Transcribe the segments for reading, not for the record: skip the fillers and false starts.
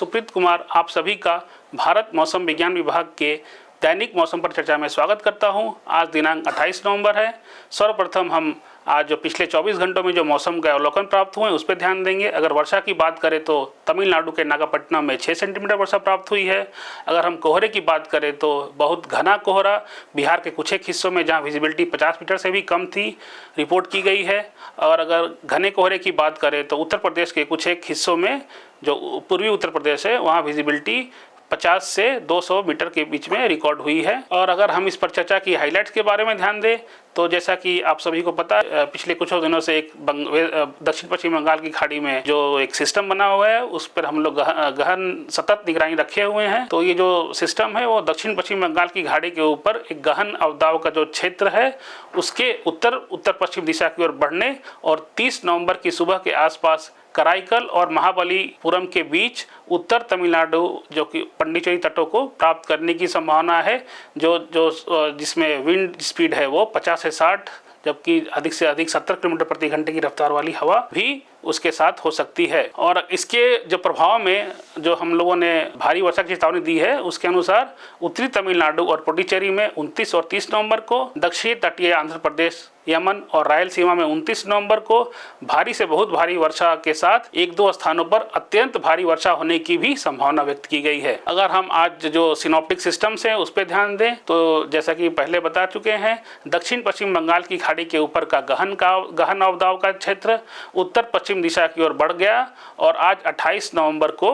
सुप्रीत कुमार आप सभी का भारत मौसम विज्ञान विभाग के दैनिक मौसम पर चर्चा में स्वागत करता हूं। आज दिनांक 28 नवंबर है। सर्वप्रथम हम आज जो पिछले 24 घंटों में जो मौसम के अवलोकन प्राप्त हुए उस पर ध्यान देंगे। अगर वर्षा की बात करें तो तमिलनाडु के नागपट्टनम में 6 सेंटीमीटर वर्षा प्राप्त हुई है। अगर हम कोहरे की बात करें तो बहुत घना कोहरा बिहार के कुछ एक हिस्सों में जहां विजिबिलिटी 50 मीटर से भी कम थी रिपोर्ट की गई है। और अगर घने कोहरे की बात करें तो उत्तर प्रदेश के कुछ एक हिस्सों में जो पूर्वी उत्तर प्रदेश है वहाँ विजिबिलिटी 50 से 200 मीटर के बीच में रिकॉर्ड हुई है। और अगर हम इस पर चर्चा की हाइलाइट्स के बारे में ध्यान दें तो जैसा कि आप सभी को पता है पिछले कुछ दिनों से एक दक्षिण पश्चिम बंगाल की खाड़ी में जो एक सिस्टम बना हुआ है उस पर हम लोग गहन सतत निगरानी रखे हुए हैं। तो ये जो सिस्टम है वो दक्षिण पश्चिम बंगाल की खाड़ी के ऊपर एक गहन अवदाव का जो क्षेत्र है उसके उत्तर पश्चिम दिशा की ओर बढ़ने और 30 नवंबर की सुबह के आसपास कराईकल और महाबलीपुरम के बीच उत्तर तमिलनाडु जो कि पंडिचेरी तटों को प्राप्त करने की संभावना है जिसमें विंड स्पीड है वो 50 से 60 जबकि अधिक से अधिक 70 किलोमीटर प्रति घंटे की रफ्तार वाली हवा भी उसके साथ हो सकती है। और इसके जो प्रभाव में जो हम लोगों ने भारी वर्षा की चेतावनी दी है उसके अनुसार उत्तरी तमिलनाडु और पुडुचेरी में 29 और 30 नवंबर को, दक्षिणी तटीय आंध्र प्रदेश, यमन और रायलसीमा में 29 नवंबर को भारी से बहुत भारी वर्षा के साथ एक दो स्थानों पर अत्यंत भारी वर्षा होने की भी संभावना व्यक्त की गई है। अगर हम आज जो सिनोप्टिक सिस्टम्स हैं उस पर ध्यान दें तो जैसा कि पहले बता चुके हैं दक्षिण पश्चिम बंगाल की खाड़ी के ऊपर का गहन अवदाव का क्षेत्र उत्तर पश्चिम दिशा की ओर बढ़ गया और आज 28 नवंबर को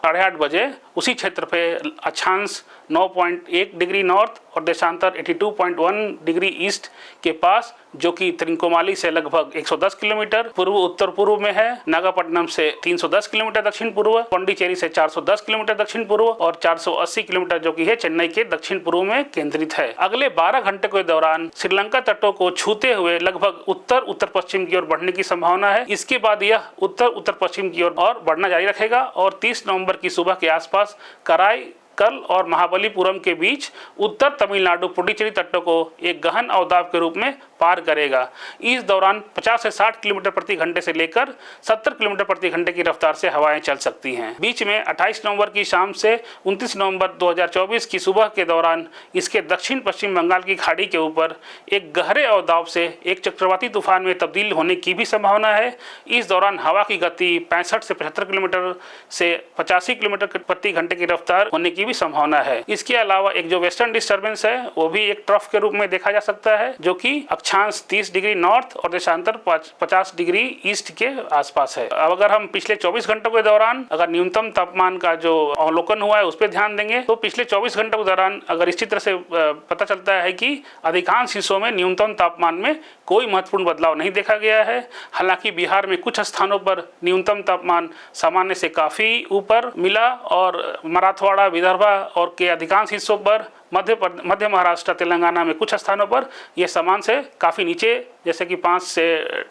8:30 बजे उसी क्षेत्र पे अक्षांश 9.1 डिग्री नॉर्थ और देशांतर 82.1 डिग्री ईस्ट के पास जो कि त्रिकोमाली से लगभग 110 किलोमीटर पूर्व उत्तर पूर्व में है, नागपट्टनम से 310 किलोमीटर दक्षिण पूर्व, पांडिचेरी से 410 किलोमीटर दक्षिण पूर्व और 480 किलोमीटर जो कि है चेन्नई के दक्षिण पूर्व में केंद्रित है। अगले 12 घंटे के दौरान श्रीलंका तटों को छूते हुए लगभग उत्तर पश्चिम की ओर बढ़ने की संभावना है। इसके बाद यह उत्तर पश्चिम की ओर और बढ़ना जारी रखेगा और 30 नवंबर की सुबह के आसपास कराईकल और महाबलीपुरम के बीच उत्तर तमिलनाडु पुडुचेरी तटों को एक गहन अवदाव के रूप में पार करेगा। इस दौरान 50 से 60 किलोमीटर प्रति घंटे से लेकर 70 किलोमीटर प्रति घंटे की रफ्तार से हवाएं चल सकती हैं। बीच में 28 नवंबर की शाम से 29 नवंबर 2024 की सुबह के दौरान इसके दक्षिण पश्चिम बंगाल की खाड़ी के ऊपर एक गहरे अवदाव से एक चक्रवाती तूफान में तब्दील होने की भी संभावना है। इस दौरान हवा की गति 65 से 75 किलोमीटर से 85 किलोमीटर प्रति घंटे की रफ्तार होने की भी संभावना है। इसके अलावा एक जो वेस्टर्न डिस्टर्बेंस है वो भी एक ट्रफ के रूप में देखा जा सकता है जो कि अक्षांश 30 डिग्री नॉर्थ और देशांतर 50 डिग्री ईस्ट के आसपास है। अब अगर हम पिछले 24 घंटों के दौरान अगर न्यूनतम तापमान का जो अवलोकन हुआ है उस पर ध्यान देंगे तो पिछले 24 घंटों के दौरान अगर इस चित्र से पता चलता है कि अधिकांश हिस्सों में न्यूनतम तापमान में कोई महत्वपूर्ण बदलाव नहीं देखा गया है। हालांकि बिहार में कुछ स्थानों पर न्यूनतम तापमान सामान्य से काफी ऊपर मिला और मराठवाड़ा, विदर्भा और के अधिकांश हिस्सों पर मध्य महाराष्ट्र, तेलंगाना में कुछ स्थानों पर यह सामान्य से काफ़ी नीचे जैसे कि 5 से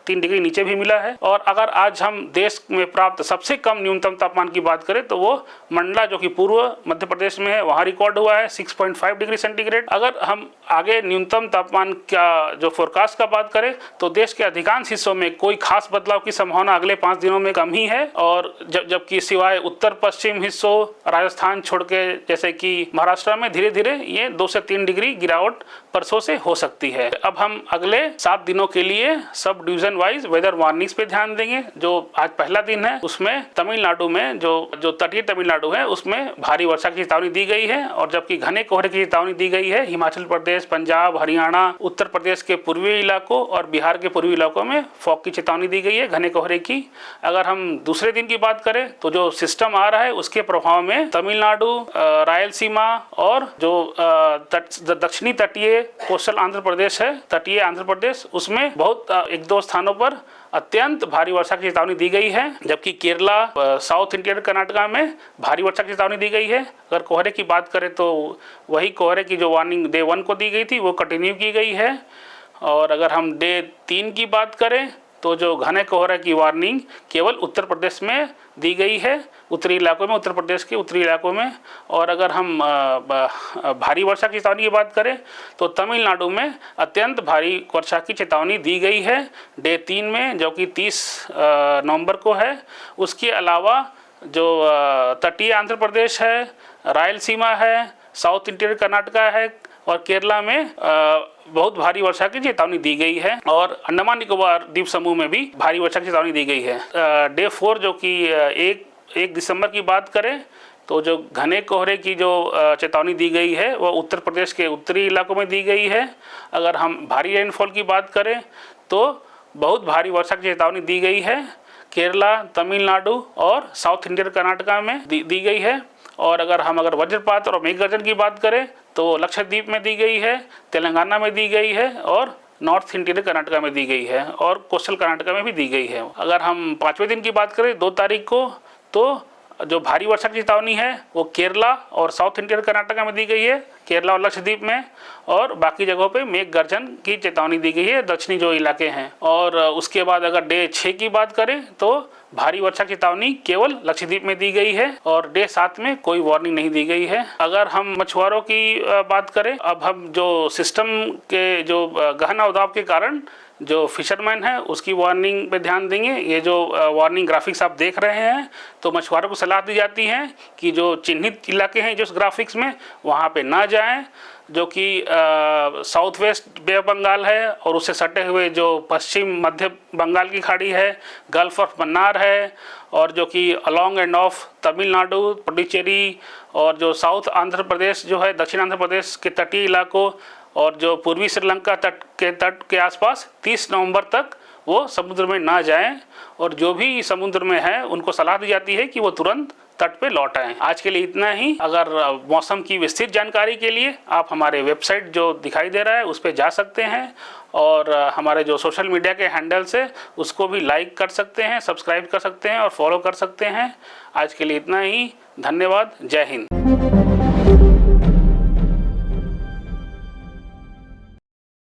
3 डिग्री नीचे भी मिला है। और अगर आज हम देश में प्राप्त सबसे कम न्यूनतम तापमान की बात करें तो वो मंडला जो कि पूर्व मध्य प्रदेश में है वहाँ रिकॉर्ड हुआ है 6.5 डिग्री सेंटीग्रेड। अगर हम आगे न्यूनतम तापमान का जो फोरकास्ट का बात करें तो देश के अधिकांश हिस्सों में कोई खास बदलाव की संभावना अगले 5 दिनों में कम ही है। और जबकि सिवाय उत्तर पश्चिम हिस्सों राजस्थान छोड़ के जैसे कि महाराष्ट्र में धीरे धीरे ये 2 से 3 डिग्री गिरावट परसों से हो सकती है। अब हम अगले 7 दिनों के लिए sub division wise weather warnings पे ध्यान देंगे। जो आज पहला दिन है उसमें तमिलनाडु में जो तटीय तमिलनाडु है उसमें भारी वर्षा की चेतावनी दी गई है और जबकि घने कोहरे की चेतावनी दी गई है हिमाचल प्रदेश, पंजाब, हरियाणा, उत्तर प्रदेश के पूर्वी इलाकों और बिहार के पूर्वी इलाकों में फॉग की चेतावनी दी गई है घने कोहरे की। अगर हम दूसरे दिन की बात करें तो जो सिस्टम आ रहा है उसके प्रभाव में तमिलनाडु, रायलसीमा और जो दक्षिणी तटीय कोस्टल आंध्र प्रदेश है, तटीय आंध्र प्रदेश, उसमें बहुत एक दो स्थानों पर अत्यंत भारी वर्षा की चेतावनी दी गई है। जबकि केरला, साउथ इंडियन कर्नाटका में भारी वर्षा की चेतावनी दी गई है। अगर कोहरे की बात करें तो वही कोहरे की जो वार्निंग डे 1 को दी गई थी वो कंटिन्यू की गई है। और अगर हम डे 3 की बात करें तो जो घने कोहरे की वार्निंग केवल उत्तर प्रदेश में दी गई है, उत्तरी इलाकों में, उत्तर प्रदेश के उत्तरी इलाकों में। और अगर हम भारी वर्षा की चेतावनी की बात करें तो तमिलनाडु में अत्यंत भारी वर्षा की चेतावनी दी गई है डे 3 में जो कि 30 नवंबर को है। उसके अलावा जो तटीय आंध्र प्रदेश है, रायलसीमा है, साउथ इंटीरियर कर्नाटका है और केरला में बहुत भारी वर्षा की चेतावनी दी गई है और अंडमान निकोबार द्वीप समूह में भी भारी वर्षा की चेतावनी दी गई है। डे 4 जो कि 1 दिसंबर की बात करें तो जो घने कोहरे की जो चेतावनी दी गई है वह उत्तर प्रदेश के उत्तरी इलाकों में दी गई है। अगर हम भारी रेनफॉल की बात करें तो बहुत भारी वर्षा की चेतावनी दी गई है केरला, तमिलनाडु और साउथ इंडियन कर्नाटका में दी गई है। और अगर वज्रपात और मेघ गर्जन की बात करें तो लक्षद्वीप में दी गई है, तेलंगाना में दी गई है और नॉर्थ इंटीरियर कर्नाटका में दी गई है और कोस्टल कर्नाटका में भी दी गई है। अगर हम 5वें दिन की बात करें 2 तारीख को तो जो भारी वर्षा की चेतावनी है वो केरला और साउथ इंटीरियर कर्नाटका में दी गई है, केरला और लक्षद्वीप में, और बाकी जगहों पे मेघ गर्जन की चेतावनी दी गई है दक्षिणी जो इलाके हैं। और उसके बाद अगर डे 6 की बात करें तो भारी वर्षा की चेतावनी केवल लक्षद्वीप में दी गई है और डे 7 में कोई वार्निंग नहीं दी गई है। अगर हम मछुआरों की बात करें, अब हम जो सिस्टम के जो गहन अवदाब के कारण जो फिशरमैन है उसकी वार्निंग पे ध्यान देंगे। ये जो वार्निंग ग्राफिक्स आप देख रहे हैं तो मछुआरों को सलाह दी जाती है कि जो चिन्हित इलाके हैं जिस ग्राफिक्स में वहाँ पे ना जाएं, जो कि south west bay of Bengal है और उससे सटे हुए जो पश्चिम मध्य बंगाल की खाड़ी है, गल्फ ऑफ मन्नार है और जो कि along end of Tamil Nadu, Puducherry और जो साउथ आंध्र प्रदेश जो है, दक्षिण आंध्र प्रदेश के तटीय इलाकों और जो पूर्वी श्रीलंका तट के आसपास 30 नवंबर तक वो समुद्र में ना जाएं और जो भी समुद्र में है उनको सलाह दी जाती है कि वो तुरंत तट पे लौट आएं। आज के लिए इतना ही। अगर मौसम की विस्तृत जानकारी के लिए आप हमारे वेबसाइट जो दिखाई दे रहा है उस पर जा सकते हैं और हमारे जो सोशल मीडिया के हैंडल्स है उसको भी लाइक कर सकते हैं, सब्सक्राइब कर सकते हैं और फॉलो कर सकते हैं। आज के लिए इतना ही। धन्यवाद। जय हिंद।